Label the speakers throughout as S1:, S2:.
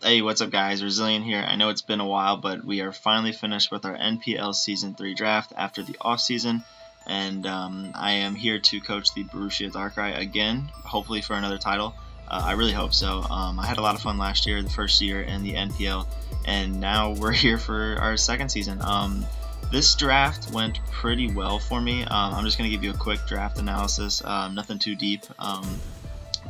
S1: Hey, what's up guys, Resilient here. I know it's been a while, but we are finally finished with our NPL Season 3 draft after the off season, and I am here to coach the Borussia Darkrai again, hopefully for another title. I really hope so. I had a lot of fun last year, the first year in the NPL, and now we're here for our second season. This draft went pretty well for me. I'm just going to give you a quick draft analysis, nothing too deep.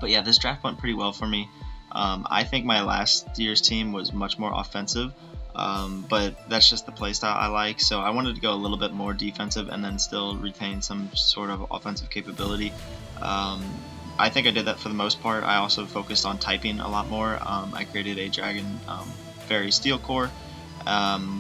S1: But yeah, this draft went pretty well for me. I think my last year's team was much more offensive, but that's just the playstyle I like. So I wanted to go a little bit more defensive and then still retain some sort of offensive capability. I think I did that for the most part. I also focused on typing a lot more. I created a Dragon Fairy Steel core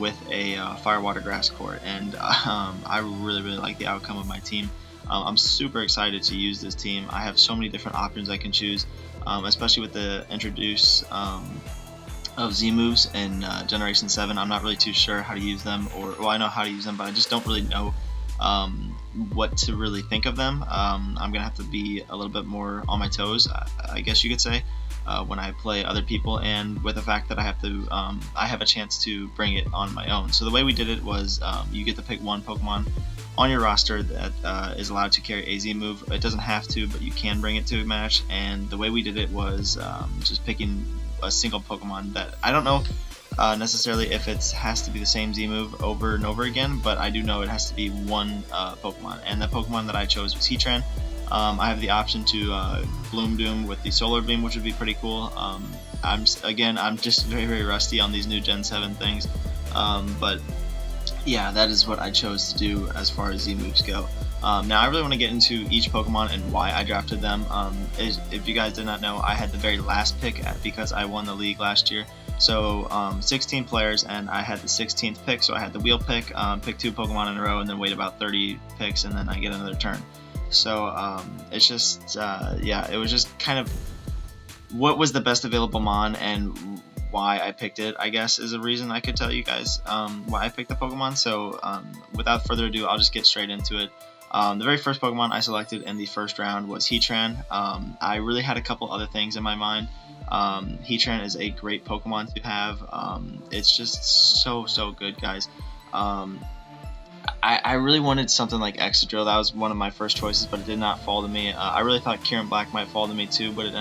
S1: with a Fire Water Grass core, and I really like the outcome of my team. I'm super excited to use this team. I have so many different options I can choose, especially with the introduce of Z moves in Generation 7. I'm not really too sure how to use them, or well, I know how to use them, but I just don't really know what to really think of them. I'm gonna have to be a little bit more on my toes, I guess you could say, when I play other people, and with the fact that I have a chance to bring it on my own. So the way we did it was you get to pick one Pokemon on your roster that is allowed to carry a Z move. It doesn't have to, but you can bring it to a match. And the way we did it was just picking a single Pokemon that I don't know necessarily if it has to be the same Z move over and over again, but I do know it has to be one Pokemon. And the Pokemon that I chose was Heatran. I have the option to Bloom Doom with the Solar Beam, which would be pretty cool. I'm just very rusty on these new Gen 7 things, but yeah, that is what I chose to do as far as Z moves go. Now I really want to get into each Pokemon and why I drafted them. If you guys did not know, I had the very last pick because I won the league last year. So 16 players, and I had the 16th pick, so I had the wheel pick, pick 2 Pokemon in a row, and then wait about 30 picks, and then I get another turn. So it's just, yeah, it was just kind of what was the best available Mon and why I picked it, I guess, is a reason I could tell you guys why I picked the Pokemon. So without further ado, I'll just get straight into it. The very first Pokemon I selected in the first round was Heatran. I really had a couple other things in my mind. Heatran is a great Pokemon to have. It's just so good, guys. I really wanted something like Excadrill. That was one of my first choices, but it did not fall to me. I really thought Kieran Black might fall to me too, but it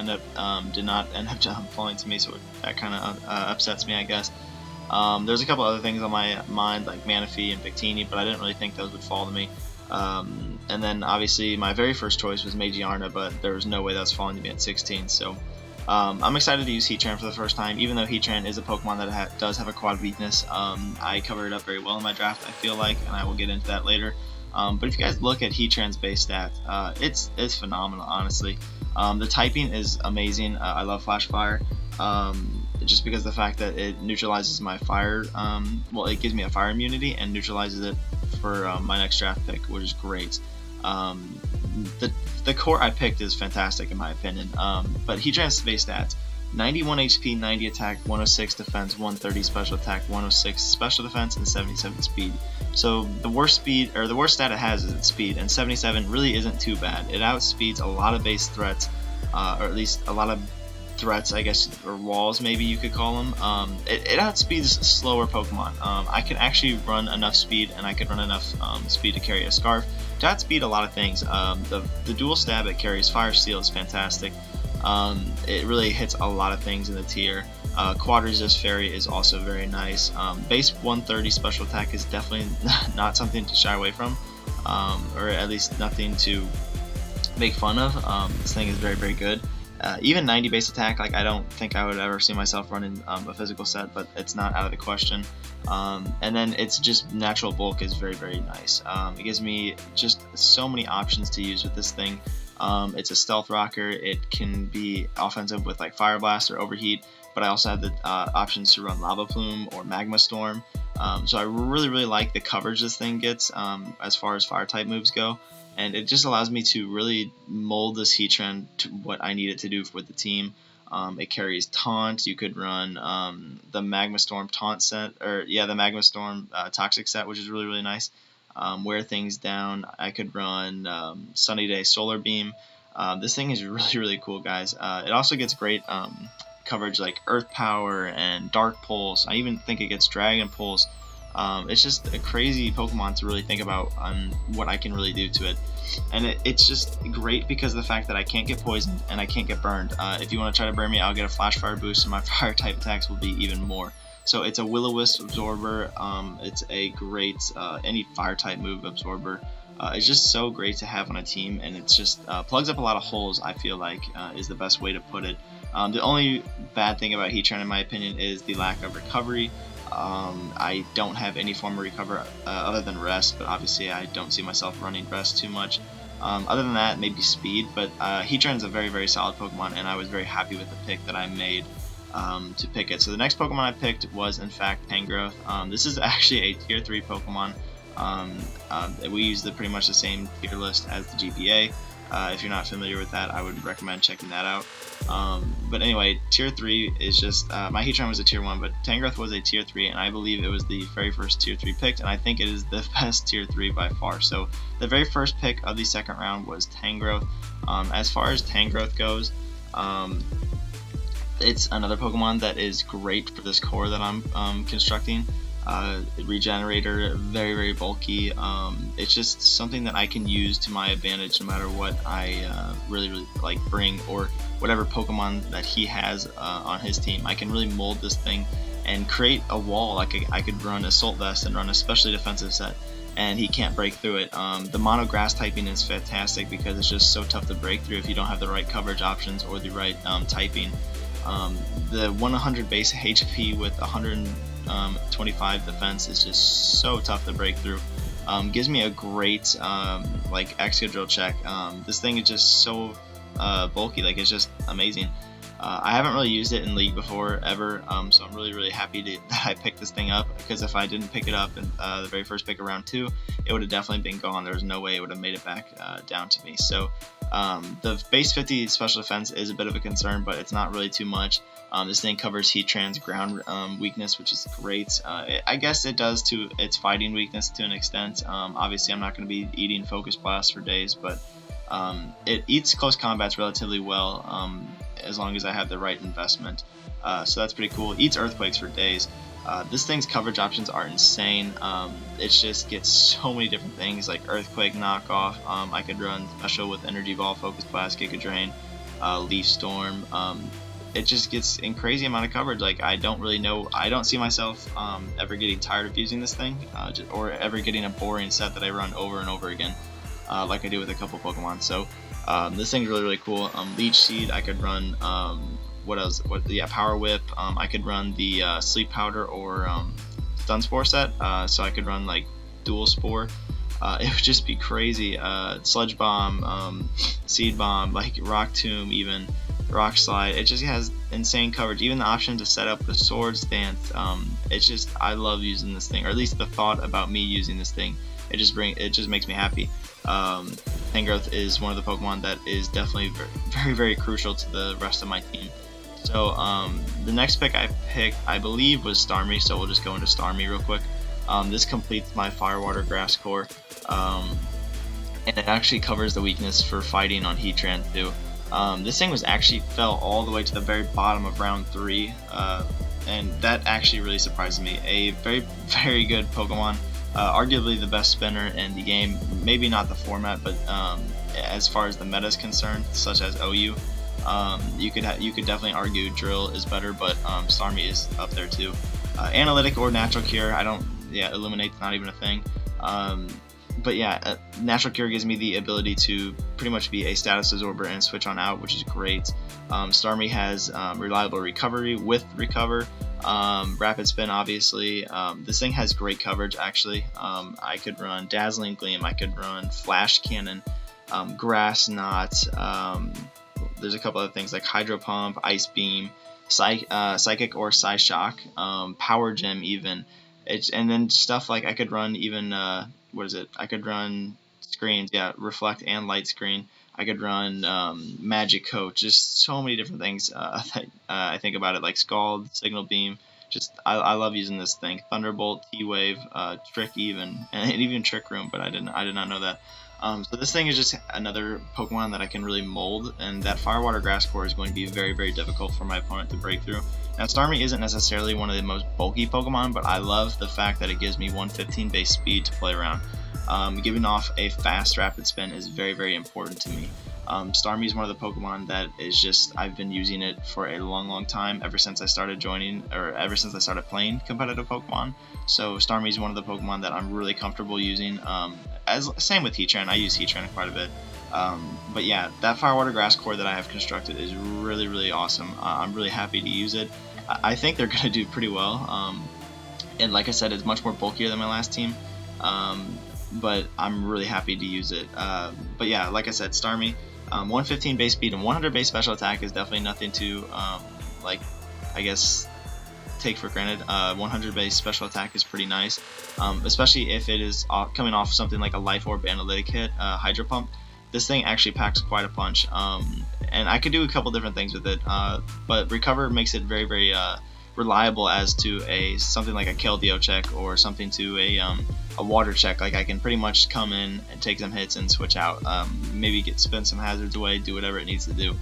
S1: did not end up falling to me, so that kind of upsets me, I guess. There's a couple other things on my mind, like Manaphy and Victini, but I didn't really think those would fall to me. And then obviously my very first choice was Magiarna, but there was no way that was falling to me at 16. So I'm excited to use Heatran for the first time, even though Heatran is a Pokemon that does have a quad weakness. I covered it up very well in my draft, I feel like, and I will get into that later. But if you guys look at Heatran's base stat, it's phenomenal, honestly. The typing is amazing. I love Flash Fire, just because of the fact that it neutralizes my fire. Well, it gives me a fire immunity and neutralizes it for my next draft pick, which is great. The core I picked is fantastic in my opinion, but Heatran's base stats: 91 HP, 90 attack, 106 defense, 130 special attack, 106 special defense, and 77 speed. So the worst stat it has is its speed, and 77 really isn't too bad. It outspeeds a lot of base threats, or at least a lot of threats, I guess, or walls maybe you could call them. It outspeeds slower Pokemon. I can actually run enough speed, and I could run enough speed to carry a Scarf. To outspeed a lot of things. The dual stab it carries Fire Steel is fantastic. It really hits a lot of things in the tier. Quad Resist Fairy is also very nice. Base 130 special attack is definitely not something to shy away from, or at least nothing to make fun of. This thing is very good. Even 90 base attack, like I don't think I would ever see myself running a physical set, but it's not out of the question. And then it's just natural bulk is very nice. It gives me just so many options to use with this thing. It's a stealth rocker. It can be offensive with like Fire Blast or Overheat, but I also have the options to run Lava Plume or Magma Storm. So I really like the coverage this thing gets as far as fire type moves go. And it just allows me to really mold this Heatran to what I need it to do with the team. It carries Taunt. You could run the Magma Storm Taunt set, or yeah, the Magma Storm Toxic set, which is really nice. Wear things down. I could run Sunny Day Solar Beam. This thing is really cool, guys. It also gets great coverage like Earth Power and Dark Pulse. I even think it gets Dragon Pulse. It's just a crazy Pokemon to really think about on what I can really do to it. And it's just great because of the fact that I can't get poisoned and I can't get burned. If you want to try to burn me, I'll get a Flash Fire boost, and my Fire type attacks will be even more. So it's a Will-O-Wisp Absorber. It's a great any Fire type move absorber. It's just so great to have on a team, and it's just plugs up a lot of holes. I feel like is the best way to put it. The only bad thing about Heatran, in my opinion, is the lack of recovery. I don't have any form of recover other than rest, but obviously I don't see myself running rest too much. Other than that, maybe speed, but Heatran is a very, very solid Pokemon, and I was very happy with the pick that I made to pick it. So the next Pokemon I picked was, in fact, Tangrowth. This is actually a Tier 3 Pokemon. We use pretty much the same tier list as the GBA. If you're not familiar with that, I would recommend checking that out. But anyway, Tier 3 is just, my Heatran was a Tier 1, but Tangrowth was a Tier 3, and I believe it was the very first Tier 3 picked, and I think it is the best Tier 3 by far. So the very first pick of the second round was Tangrowth. As far as Tangrowth goes, it's another Pokemon that is great for this core that I'm constructing. Regenerator, very, very bulky. It's just something that I can use to my advantage no matter what I really like bring, or whatever Pokemon that he has on his team. I can really mold this thing and create a wall. Like I could run Assault Vest and run a specially defensive set, and he can't break through it. The mono grass typing is fantastic because it's just so tough to break through if you don't have the right coverage options or the right typing. The 100 base HP with 125 defense is just so tough to break through. Gives me a great like Excadrill check. This thing is just so bulky, like it's just amazing. I haven't really used it in League before ever, so I'm really happy that I picked this thing up, because if I didn't pick it up in the very first pick of round 2, it would have definitely been gone. There was no way it would have made it back down to me. So the base 50 special defense is a bit of a concern, but it's not really too much. This thing covers Heatran's ground weakness, which is great. I guess it does to its fighting weakness to an extent. Obviously, I'm not going to be eating Focus Blast for days, but it eats close combats relatively well, as long as I have the right investment. So that's pretty cool. It eats Earthquakes for days. This thing's coverage options are insane. It just gets so many different things, like Earthquake, Knockoff. I could run special with Energy Ball, Focus Blast, Giga Drain, Leaf Storm. It just gets in crazy amount of coverage. Like I don't really know. I don't see myself ever getting tired of using this thing, or ever getting a boring set that I run over and over again, like I do with a couple Pokemon. So this thing's really cool. Leech Seed, I could run. What else? Power Whip. I could run the Sleep Powder or Stun Spore set. So I could run like Dual Spore. It would just be crazy. Sludge Bomb, Seed Bomb, like Rock Tomb, even Rock Slide. It just has insane coverage. Even the option to set up the Sword Stance. It's just, I love using this thing, or at least the thought about me using this thing. It just makes me happy. Tangrowth is one of the Pokemon that is definitely very crucial to the rest of my team. So the next pick I picked, I believe, was Starmie, so we'll just go into Starmie real quick. This completes my Fire, Water, Grass core, and it actually covers the weakness for fighting on Heatran too. This thing fell all the way to the very bottom of round 3, and that actually really surprised me. A very good Pokemon, arguably the best spinner in the game. Maybe not the format, but as far as the meta is concerned, such as OU. You could definitely argue Drill is better, but Starmie is up there too. Analytic or Natural Cure, Illuminate's not even a thing. But yeah, Natural Cure gives me the ability to pretty much be a status absorber and switch on out, which is great. Starmie has reliable recovery with Recover, Rapid Spin, obviously. This thing has great coverage, actually. I could run Dazzling Gleam, I could run Flash Cannon, Grass Knot. There's a couple other things like Hydro Pump, Ice Beam, Psychic or Psyshock, Power Gem even. And then stuff like I could run even, I could run screens, Reflect and Light Screen. I could run Magic Coat, just so many different things that I think about it, like Scald, Signal Beam, I love using this thing. Thunderbolt, T-Wave, Trick even, and even Trick Room, but I did not know that. So this thing is just another Pokemon that I can really mold, and that Fire Water Grass core is going to be very, very difficult for my opponent to break through. Now Starmie isn't necessarily one of the most bulky Pokemon, but I love the fact that it gives me 115 base speed to play around. Giving off a fast rapid spin is very, very important to me. Starmie is one of the Pokemon that is just, I've been using it for a long, long time, ever since I started ever since I started playing competitive Pokemon. So Starmie is one of the Pokemon that I'm really comfortable using. Same with Heatran, I use Heatran quite a bit. But yeah, that Fire Water Grass core that I have constructed is really, really awesome. I'm really happy to use it. I think they're going to do pretty well. And like I said, it's much more bulkier than my last team. But I'm really happy to use it. But yeah, like I said, Starmie, 115 base speed and 100 base special attack is definitely nothing to, like, I guess, take for granted. 100 base special attack is pretty nice, especially if it is coming off something like a Life Orb Analytic hit, Hydro Pump. This thing actually packs quite a punch, and I could do a couple different things with it, but Recover makes it very, very reliable as to something like a KLDO check or something to a water check. Like I can pretty much come in and take some hits and switch out, maybe spin some hazards away, do whatever it needs to do.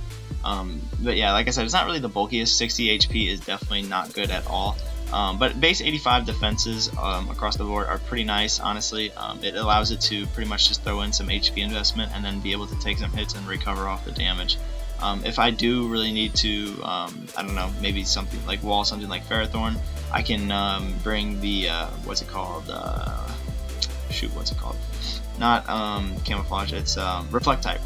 S1: But yeah, like I said, it's not really the bulkiest. 60 HP is definitely not good at all. But base 85 defenses across the board are pretty nice, honestly. It allows it to pretty much just throw in some HP investment and then be able to take some hits and recover off the damage. If I do really need to, I don't know, maybe something like wall something like Ferrothorn, I can bring the, what's it called? Not Camouflage, it's Reflect type.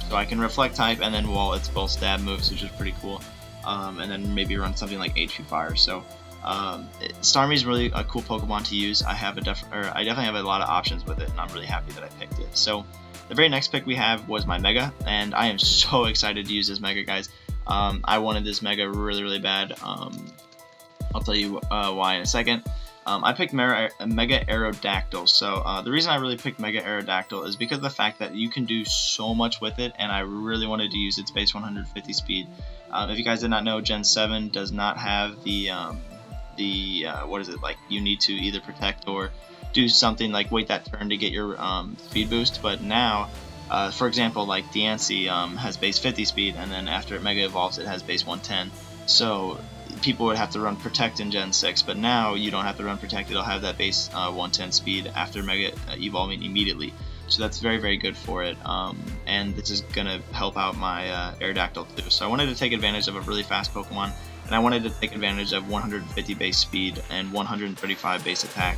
S1: So I can Reflect type and then wall its both stab moves, which is pretty cool. And then maybe run something like HP Fire. So Starmie is really a cool Pokemon to use. I definitely have a lot of options with it, and I'm really happy that I picked it. So the very next pick we have was my Mega, and I am so excited to use this Mega, guys. I wanted this Mega really, really bad. I'll tell you why in a second. I picked Mega Aerodactyl. So the reason I really picked Mega Aerodactyl is because of the fact that you can do so much with it, and I really wanted to use its base 150 speed. If you guys did not know, Gen 7 does not have the what is it, like you need to either protect or do something like wait that turn to get your speed boost. But now, for example, like Diancie has base 50 speed, and then after it Mega Evolves, it has base 110. So people would have to run Protect in Gen 6, but now you don't have to run Protect. It'll have that base 110 speed after Mega Evolving immediately. So that's very, very good for it, and this is going to help out my Aerodactyl too. So I wanted to take advantage of a really fast Pokemon, and I wanted to take advantage of 150 base speed and 135 base attack.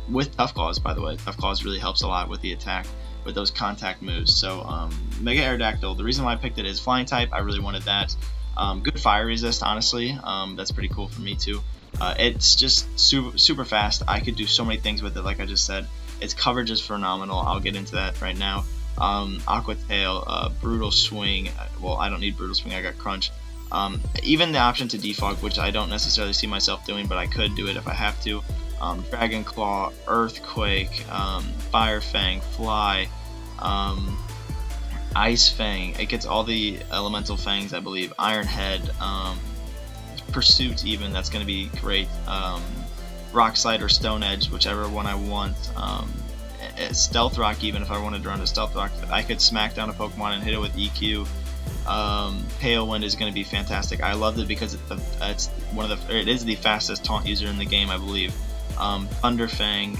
S1: With Tough Claws, by the way. Tough Claws really helps a lot with the attack, with those contact moves. So Mega Aerodactyl, the reason why I picked it is Flying type. I really wanted that. Good fire resist, honestly. That's pretty cool for me too. It's just super fast. I could do so many things with it, like I just said. Its coverage is phenomenal. I'll get into that right now. Aqua Tail, Brutal Swing. Well, I don't need Brutal Swing. I got Crunch. Even the option to defog, which I don't necessarily see myself doing, but I could do it if I have to. Dragon Claw, Earthquake, Fire Fang, Fly, Ice Fang. It gets all the elemental fangs, I believe. Iron Head, Pursuit even, that's going to be great. Rock Slide or Stone Edge, whichever one I want. Stealth Rock, even if I wanted to run a Stealth Rock, I could smack down a Pokemon and hit it with EQ. Pale Wind is going to be fantastic. I loved it because it is the fastest taunt user in the game, I believe. Thunder Fang,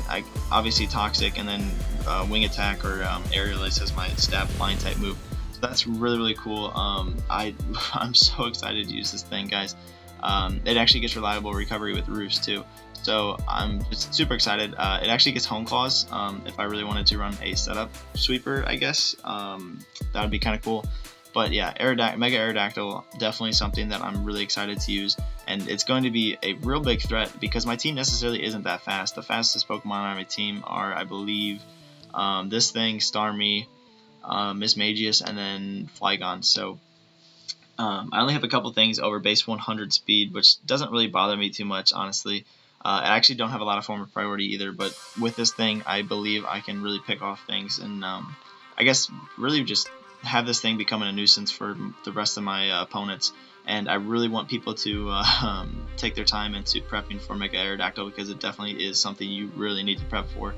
S1: obviously Toxic, and then Wing Attack or Aerial Ace as my stab flying type move. So that's really, really cool. I'm so excited to use this thing, guys. It actually gets reliable recovery with Roost too. So I'm just super excited. It actually gets Home Claws if I really wanted to run a setup sweeper, I guess. That would be kind of cool. But yeah, Mega Aerodactyl, definitely something that I'm really excited to use. And it's going to be a real big threat because my team necessarily isn't that fast. The fastest Pokemon on my team are, I believe, this thing, Starmie, Miss Magius, and then Flygon. So I only have a couple things over base 100 speed, which doesn't really bother me too much, honestly. I actually don't have a lot of form of priority either, but with this thing, I believe I can really pick off things and I guess really just have this thing becoming a nuisance for the rest of my opponents. And I really want people to take their time into prepping for Mega Aerodactyl, because it definitely is something you really need to prep for.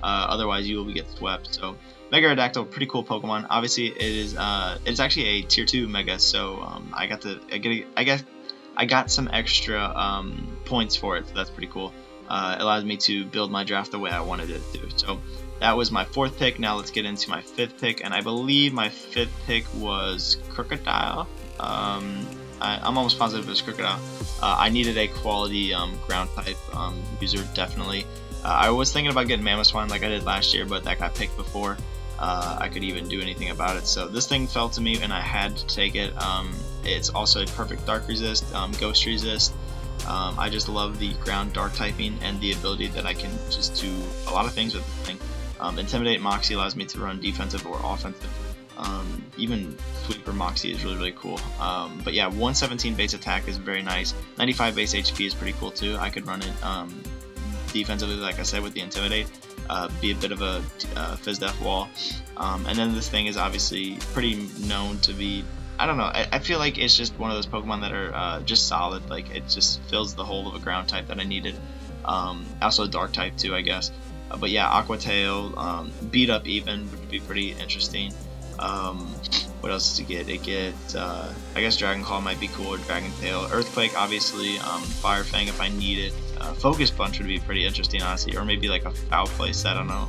S1: Otherwise, you will get swept. So Mega Aerodactyl, pretty cool Pokemon. Obviously, it is it's actually a tier 2 Mega, so I got some extra points for it, so that's pretty cool. It allows me to build my draft the way I wanted it to. So that was my 4th pick. Now let's get into my 5th pick, and I believe my 5th pick was Crocodile. I'm almost positive it was Crocodile. I needed a quality ground type user, definitely. I was thinking about getting Mamoswine like I did last year, but that got picked before I could even do anything about it. So this thing fell to me and I had to take it. It's also a perfect dark resist, ghost resist. I just love the ground dark typing and the ability that I can just do a lot of things with this thing. Intimidate Moxie allows me to run defensive or offensive. Even Sweeper Moxie is really, really cool. But yeah, 117 base attack is very nice. 95 base HP is pretty cool too. I could run it defensively, like I said, with the Intimidate. Be a bit of a Fizz-Def wall. And then this thing is obviously pretty known to be, I don't know, I feel like it's just one of those Pokemon that are just solid. Like, it just fills the hole of a ground type that I needed. Also a dark type too, I guess. But yeah, Aqua Tail, beat up even would be pretty interesting. What else does it get? It gets, I guess Dragon Claw might be cool, or Dragon Tail. Earthquake, obviously, Fire Fang if I need it. Focus Punch would be pretty interesting, honestly, or maybe like a Foul Play set, I don't know.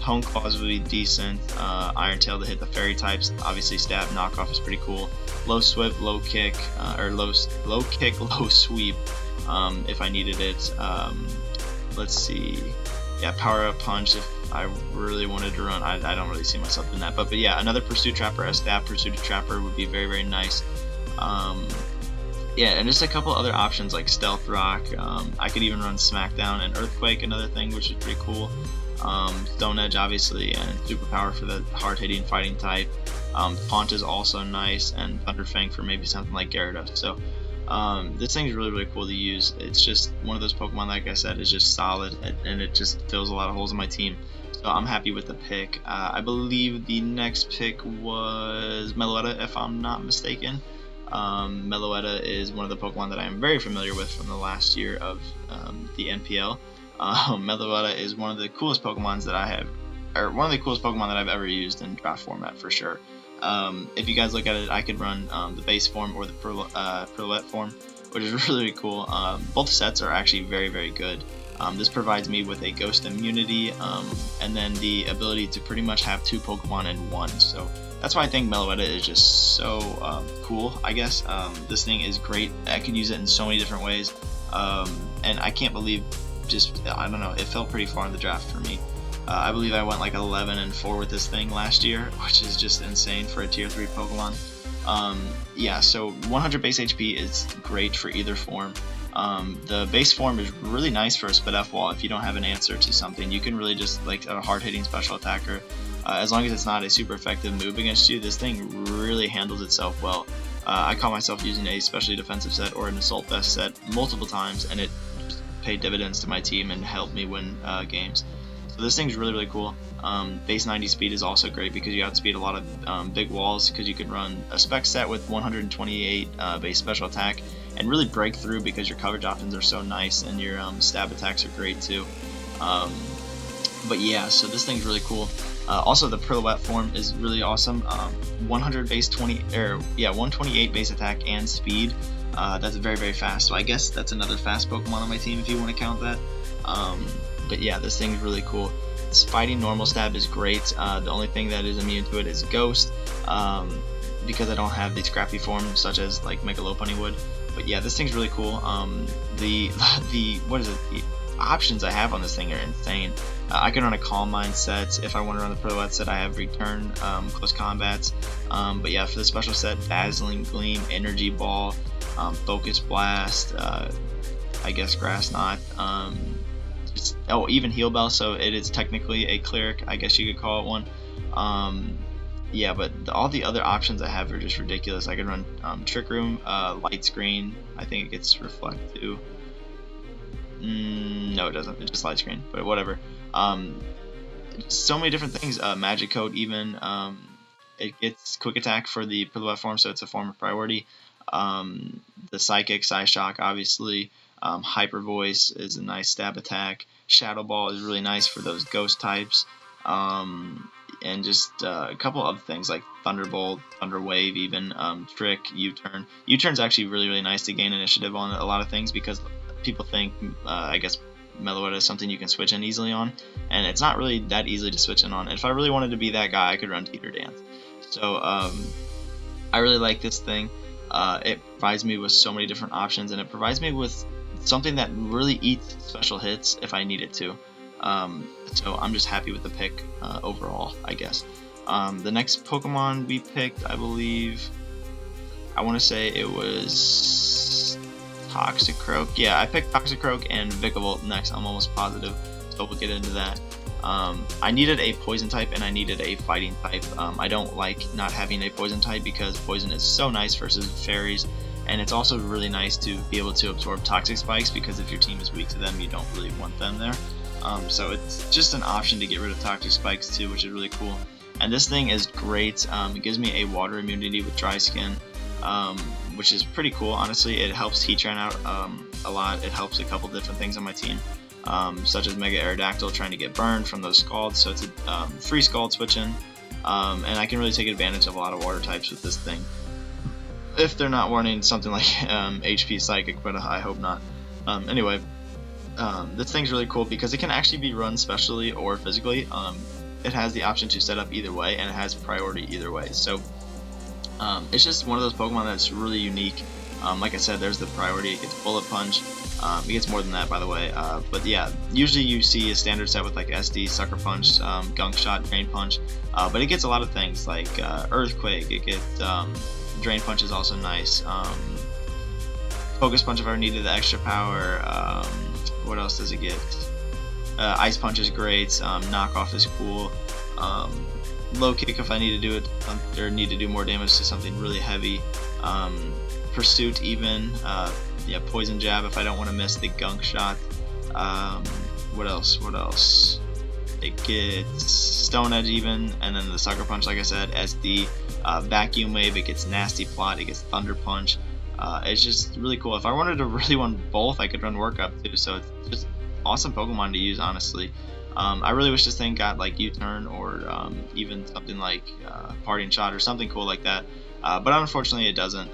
S1: Hone Claws would be decent. Iron Tail to hit the fairy types. Obviously, Stab Knockoff is pretty cool. Low Swift, Low Kick, or low Kick, Low Sweep if I needed it. Let's see. Yeah, Power Up Punch if I really wanted to run. I don't really see myself in that. But yeah, another Pursuit Trapper, a Stab Pursuit Trapper would be very, very nice. Yeah, and just a couple other options like Stealth Rock. I could even run Smackdown and Earthquake, another thing, which is pretty cool. Stone Edge, obviously, and Superpower for the hard-hitting fighting type. Font is also nice, and Thunder Fang for maybe something like Gyarados. So this thing is really, really cool to use. It's just one of those Pokemon, like I said, is just solid, and it just fills a lot of holes in my team. So I'm happy with the pick. I believe the next pick was Maleta, if I'm not mistaken. Maleta is one of the Pokemon that I am very familiar with from the last year of the NPL. Maleta is one of the coolest Pokemons that I have, or one of the coolest Pokemon that I've ever used in draft format for sure. If you guys look at it, I could run the base form or the Perlette form, which is really, really cool. Both sets are actually very, very good. This provides me with a ghost immunity and then the ability to pretty much have 2 Pokemon in one. So that's why I think Maleta is just so cool, I guess. This thing is great. I could use it in so many different ways. And I can't believe I don't know, it fell pretty far in the draft for me. I believe I went like 11-4 with this thing last year, which is just insane for a tier 3 Pokemon. Yeah, so 100 base HP is great for either form. The base form is really nice for a Spidef wall if you don't have an answer to something. You can really just, like a hard-hitting special attacker, as long as it's not a super effective move against you, this thing really handles itself well. I caught myself using a specially defensive set or an Assault Vest set multiple times, and it just paid dividends to my team and helped me win games. So this thing's really, really cool. Base 90 speed is also great because you outspeed a lot of big walls, because you can run a spec set with 128 base special attack and really break through because your coverage options are so nice and your stab attacks are great too. But yeah, so this thing's really cool. Also, the Pirouette form is really awesome. 128 base attack and speed. That's very, very fast. So I guess that's another fast Pokemon on my team if you want to count that. But yeah, this thing's really cool. Its fighting normal stab is great. The only thing that is immune to it is Ghost, because I don't have the scrappy form such as like Mega Lopunny would. But yeah, this thing's really cool. The options I have on this thing are insane. I can run a Calm Mind set. If I want to run the Pirouette set, I have Return, Close Combats. But yeah, for the special set, Dazzling Gleam, Energy Ball, Focus Blast, I guess Grass Knot, even Heal Bell, so it is technically a Cleric, I guess you could call it one. Yeah, but all the other options I have are just ridiculous. I can run Trick Room, Light Screen, I think it gets Reflect too. No, it doesn't, it's just Light Screen, but whatever. So many different things, Magic Coat even, It gets quick attack for the wet form, so it's a form of priority. The Psychic, Psyshock, obviously. Hyper Voice is a nice stab attack. Shadow Ball is really nice for those ghost types. And just a couple other things like Thunderbolt, Thunder Wave, even Trick, U-Turn. U-Turn's actually really nice to gain initiative on a lot of things because people think, I guess, Meloetta is something you can switch in easily on, and it's not really that easily to switch in on. If I really wanted to be that guy, I could run Teeter Dance. So I really like this thing. It provides me with so many different options, and it provides me with something that really eats special hits if I need it to. So I'm just happy with the pick overall, I guess. The next Pokemon we picked, I believe, I want to say it was Toxicroak. Yeah, I picked Toxicroak and Vikavolt next, I'm almost positive, so we'll get into that. I needed a poison type and I needed a fighting type. I don't like not having a poison type because poison is so nice versus fairies, and it's also really nice to be able to absorb toxic spikes because if your team is weak to them, you don't really want them there. So it's just an option to get rid of toxic spikes too, which is really cool. And this thing is great. It gives me a water immunity with dry skin, which is pretty cool. Honestly, it helps Heatran out a lot. It helps a couple different things on my team, such as Mega Aerodactyl trying to get burned from those Scalds. So it's a free Scald switch in, and I can really take advantage of a lot of water types with this thing. If they're not wanting something like HP Psychic, but I hope not. Anyway. This thing's really cool because it can actually be run specially or physically. It has the option to set up either way, and it has priority either way. So it's just one of those Pokemon that's really unique. Like I said, there's the priority. It gets Bullet Punch. It gets more than that, by the way. But yeah, usually you see a standard set with like SD, Sucker Punch, Gunk Shot, Drain Punch. But it gets a lot of things like Earthquake. It gets Drain Punch is also nice. Focus Punch if I needed the extra power. What else does it get? Ice Punch is great. Knockoff is cool. Low Kick if I need to do it or need to do more damage to something really heavy. Pursuit even. Yeah, Poison Jab if I don't want to miss the Gunk Shot. What else? It gets Stone Edge even, and then the Sucker Punch, like I said, SD. Vacuum Wave, it gets Nasty Plot, it gets Thunder Punch. It's just really cool. If I wanted to really run both, I could run Work Up too, so it's just awesome Pokemon to use, honestly. I really wish this thing got like U-Turn or even something like Parting Shot or something cool like that, but unfortunately it doesn't.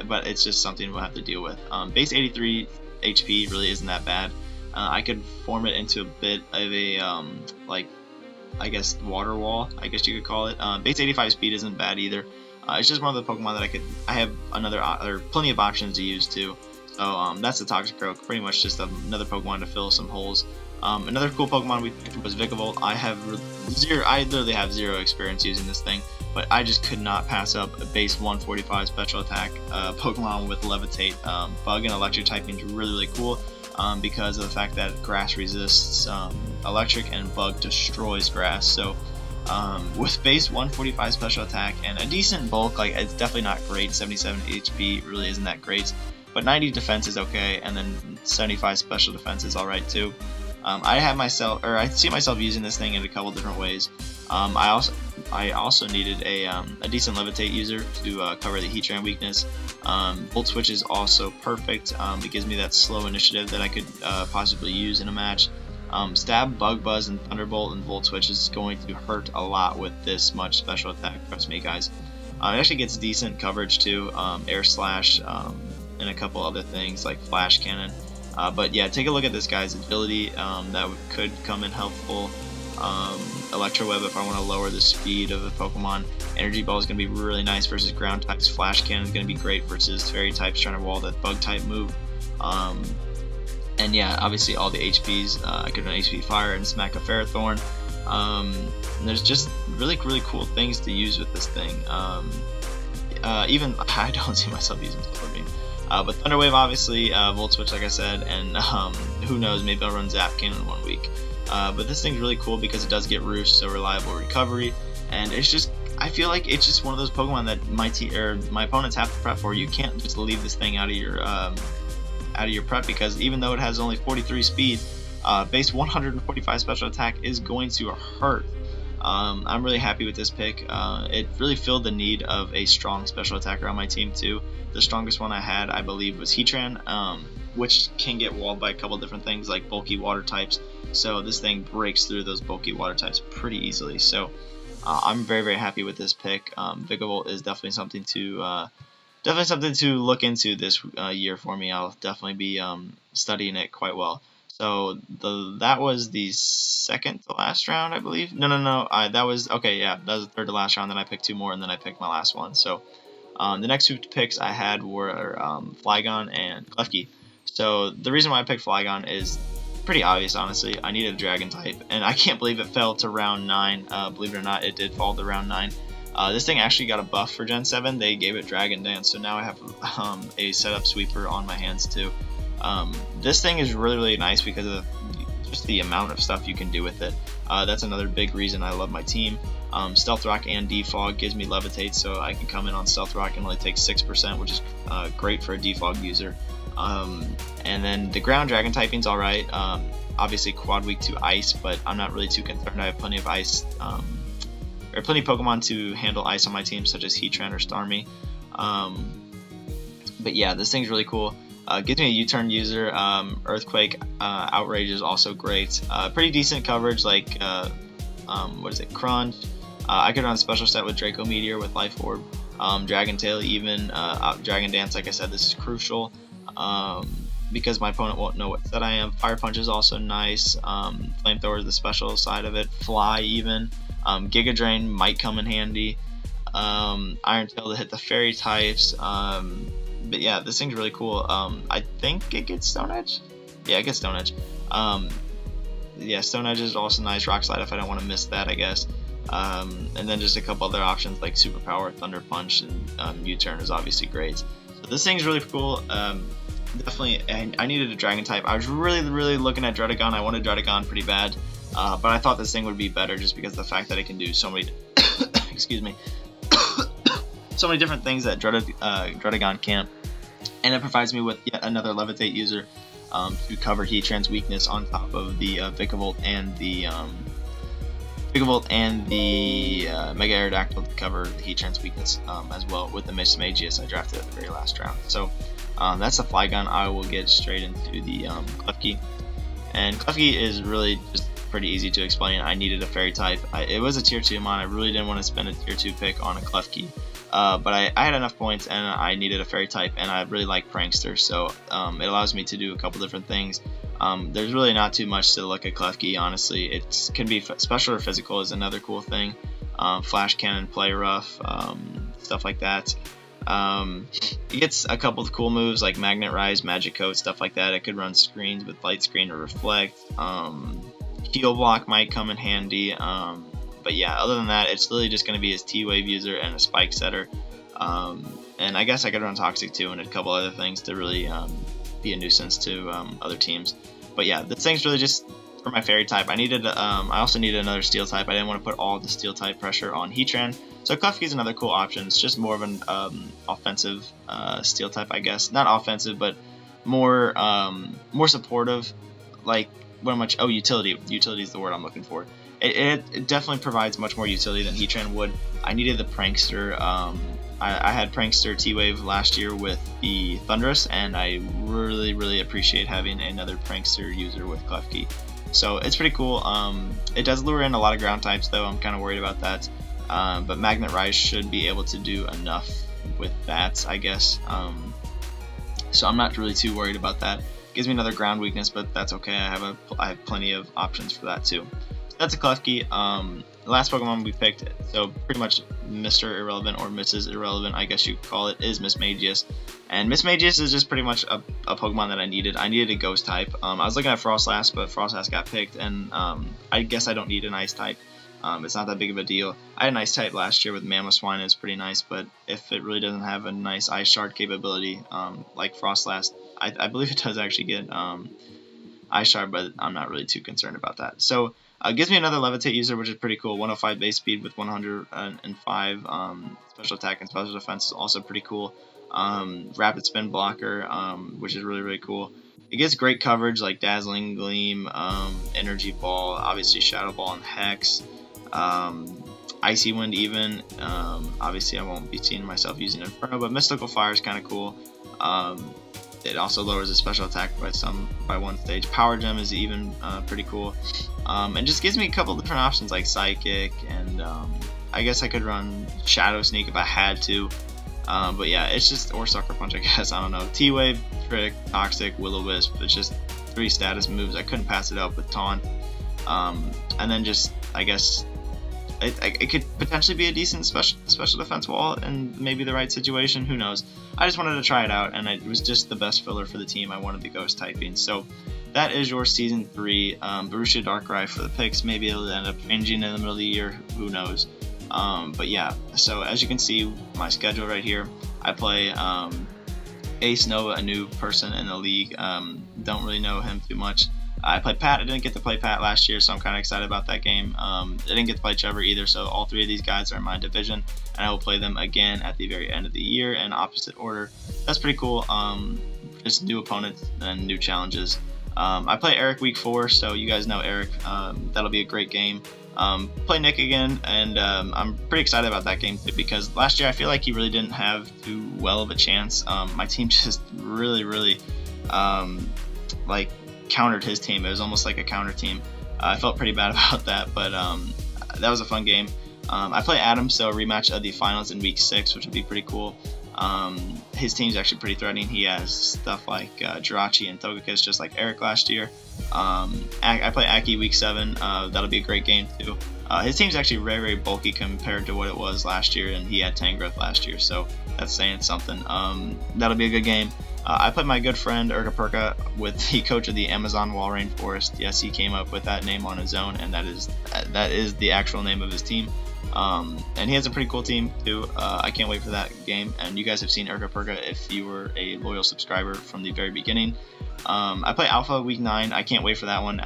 S1: But it's just something we'll have to deal with. Base 83 HP really isn't that bad. I could form it into a bit of a like, I guess, water wall, I guess you could call it. Base 85 speed isn't bad either. It's just one of the Pokemon that I have plenty of options to use too. So that's the Toxicroak, pretty much just another Pokemon to fill some holes. Another cool Pokemon we picked was Vikavolt. I literally have zero experience using this thing, but I just could not pass up a base 145 special attack Pokemon with Levitate. Bug and Electric typing is really cool because of the fact that Grass resists Electric and Bug destroys Grass. So with base 145 special attack and a decent bulk, like it's definitely not great. 77 HP really isn't that great, but 90 defense is okay, and then 75 special defense is alright too. I see myself using this thing in a couple different ways. I also needed a decent Levitate user to cover the Heatran weakness. Volt Switch is also perfect. It gives me that slow initiative that I could possibly use in a match. Stab, Bug Buzz, and Thunderbolt and Volt Switch is going to hurt a lot with this much special attack, trust me guys. It actually gets decent coverage too, Air Slash, and a couple other things like Flash Cannon. But yeah, take a look at this guy's agility, that could come in helpful. Electro Web if I want to lower the speed of the Pokemon. Energy Ball is going to be really nice versus ground types. Flash Cannon is going to be great versus fairy types trying to wall that bug type move. And yeah, obviously all the HPs, I could run HP Fire and smack a Ferrothorn. And there's just really cool things to use with this thing. Even I don't see myself using Silver Beam. But Thunder Wave, obviously, Volt Switch, like I said, and who knows, maybe I'll run Zap Cannon 1 week. But this thing's really cool because it does get Roost, so reliable recovery, and it's just, I feel like it's just one of those Pokemon that my opponents have to prep for. You can't just leave this thing out of your prep, because even though it has only 43 speed, base 145 special attack is going to hurt. I'm really happy with this pick. It really filled the need of a strong special attacker on my team too. The strongest one I had, I believe, was Heatran, which can get walled by a couple different things like bulky water types. So this thing breaks through those bulky water types pretty easily. So I'm very, very happy with this pick. Vikavolt is definitely something to look into this year for me. I'll definitely be studying it quite well. So that was the second to last round, I believe. No. That was okay. Yeah, that was the third to last round. Then I picked two more, and then I picked my last one. So the next two picks I had were Flygon and Klefki. So the reason why I picked Flygon is pretty obvious, honestly. I needed a Dragon type, and I can't believe it fell to round 9. Believe it or not, it did fall to round 9. This thing actually got a buff for Gen 7. They gave it Dragon Dance, so now I have a setup sweeper on my hands too. This thing is really, really nice because of just the amount of stuff you can do with it. That's another big reason I love my team. Stealth Rock and Defog gives me Levitate, so I can come in on Stealth Rock and only take 6%, which is great for a Defog user. And then the ground Dragon typing's alright. Obviously quad weak to Ice, but I'm not really too concerned. I have plenty of Ice, or plenty of Pokemon to handle Ice on my team, such as Heatran or Starmie. But yeah, this thing's really cool. Gives me a U-turn user. Earthquake, Outrage is also great. Pretty decent coverage, like what is it, Crunch. I could run a special set with Draco Meteor with Life Orb, Dragon Tail even, Dragon Dance. Like I said, this is crucial because my opponent won't know what set I am. Fire Punch is also nice. Flamethrower is the special side of it. Fly even. Giga Drain might come in handy. Iron Tail to hit the fairy types. But yeah, this thing's really cool. I think it gets Stone Edge. Yeah, it gets Stone Edge. Yeah, Stone Edge is also nice. Rock Slide if I don't want to miss that, I guess. And then just a couple other options like Superpower, Thunder Punch, and U-Turn is obviously great. So this thing's really cool. Definitely, I needed a Dragon type. I was really, really looking at Dredagon. I wanted Dredagon pretty bad, but I thought this thing would be better just because of the fact that it can do so many, excuse me, so many different things that Dredagon can't. And it provides me with yet another Levitate user to cover Heatran's weakness on top of the Vikavolt and the Mega Aerodactyl to cover Heatran's weakness as well with the Magius I drafted at the very last round. So that's the Flygon. I will get straight into the Klefki. And Klefki is really just pretty easy to explain. I needed a Fairy type. It was a tier 2 mon. I really didn't want to spend a tier 2 pick on a Klefki. But I had enough points and I needed a Fairy type, and I really like Prankster, so it allows me to do a couple different things. There's really not too much to look at Klefki, honestly. It can be special or physical is another cool thing. Flash Cannon, Play Rough, stuff like that. It gets a couple of cool moves like Magnet Rise, Magic Coat, stuff like that. It could run screens with Light Screen or Reflect. Heal Block might come in handy. But yeah, other than that, it's really just going to be his T-Wave user and a Spike Setter. And I guess I could run Toxic too and a couple other things to really be a nuisance to other teams. But yeah, this thing's really just for my Fairy type. I also needed another Steel type. I didn't want to put all the Steel type pressure on Heatran. So Klefki is another cool option. It's just more of an offensive Steel type, I guess. Not offensive, but more supportive. Like, utility. Utility is the word I'm looking for. It definitely provides much more utility than Heatran would. I needed the Prankster. I had Prankster T-Wave last year with the Thundurus, and I really, really appreciate having another Prankster user with Klefki. So it's pretty cool. It does lure in a lot of ground types, though. I'm kind of worried about that. But Magnet Rise should be able to do enough with that, I guess. So I'm not really too worried about that. Gives me another ground weakness, but that's okay. I have plenty of options for that too. So that's a Klefki. The last Pokemon we picked, so pretty much Mr. Irrelevant or Mrs. Irrelevant, I guess you could call it, is Miss Magius. And Miss Magius is just pretty much a Pokemon that I needed. I needed a Ghost type. I was looking at Frostlass, but Frostlass got picked, and I guess I don't need an Ice type. It's not that big of a deal. I had an Ice type last year with Mamoswine. It's pretty nice, but if it really doesn't have a nice Ice Shard capability like Frostlass, I believe it does actually get Ice Shard, but I'm not really too concerned about that. So it gives me another Levitate user, which is pretty cool. 105 base speed with 105 special attack and special defense is also pretty cool. Rapid spin blocker, which is really, really cool. It gets great coverage like Dazzling Gleam, Energy Ball, obviously Shadow Ball and Hex. Icy Wind even. Obviously, I won't be seeing myself using Inferno, but Mystical Fire is kind of cool. It also lowers the special attack by 1 stage. Power Gem is even pretty cool, and just gives me a couple different options like Psychic, and I guess I could run Shadow Sneak if I had to. But yeah, it's just, or Sucker Punch, I guess. I don't know. T-Wave, Trick, Toxic, Will-O-Wisp. It's just 3 status moves. I couldn't pass it up with Taunt. And then just, I guess, it could potentially be a decent special defense wall and maybe the right situation. Who knows? I just wanted to try it out, and it was just the best filler for the team. I wanted the Ghost typing. So that is your Season 3 Borussia Darkrai for the picks. Maybe it'll end up changing in the middle of the year. Who knows? But yeah, so as you can see, my schedule right here, I play Ace Nova, a new person in the league. Don't really know him too much. I played Pat. I didn't get to play Pat last year, so I'm kind of excited about that game. I didn't get to play Trevor either, so all 3 of these guys are in my division, and I will play them again at the very end of the year in opposite order. That's pretty cool. Just new opponents and new challenges. I play Eric week 4, so you guys know Eric. That'll be a great game. Play Nick again, and I'm pretty excited about that game too, because last year I feel like he really didn't have too well of a chance. My team just really like countered his team. It was almost like a counter team. I felt pretty bad about that, but that was a fun game. I play Adam, so a rematch of the finals in week 6, which would be pretty cool. His team's actually pretty threatening. He has stuff like Jirachi and Togekiss, just like Eric last year. I play Aki week 7. That'll be a great game too. His team's actually very bulky compared to what it was last year, and he had Tangrowth last year, so that's saying something. That'll be a good game. I played my good friend Urka with the coach of the Amazon Wall Rainforest. Yes, he came up with that name on his own, and that is the actual name of his team. And he has a pretty cool team too. I can't wait for that game. And you guys have seen Urka if you were a loyal subscriber from the very beginning. I play Alpha week 9. I can't wait for that one.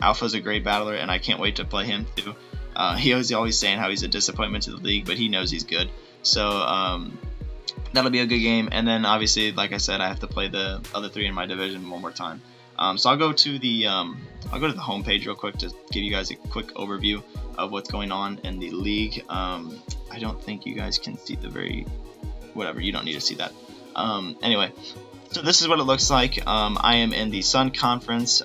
S1: Alpha's a great battler, and I can't wait to play him too. He was always saying how he's a disappointment to the league, but he knows he's good. So that'll be a good game. And then obviously, like I said, I have to play the other 3 in my division one more time. So I'll go to the home page real quick to give you guys a quick overview of what's going on in the league. I don't think you guys can see whatever, you don't need to see that. Anyway, so this is what it looks like. I am in the Sun Conference,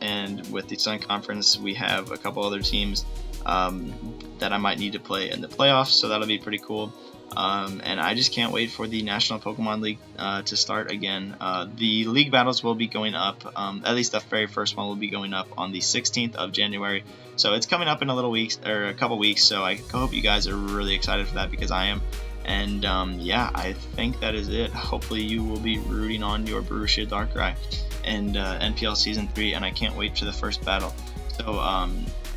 S1: and with the Sun Conference we have a couple other teams that I might need to play in the playoffs, so that'll be pretty cool. And I just can't wait for the National Pokemon League to start again. The league battles will be going up, at least the very first one will be going up on the 16th of January. So it's coming up in a couple weeks, so I hope you guys are really excited for that, because I am. And yeah, I think that is it. Hopefully you will be rooting on your Borussia Darkrai and NPL Season 3, and I can't wait for the first battle. So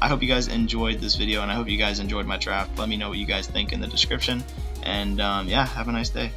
S1: I hope you guys enjoyed this video, and I hope you guys enjoyed my draft. Let me know what you guys think in the description. And yeah, have a nice day.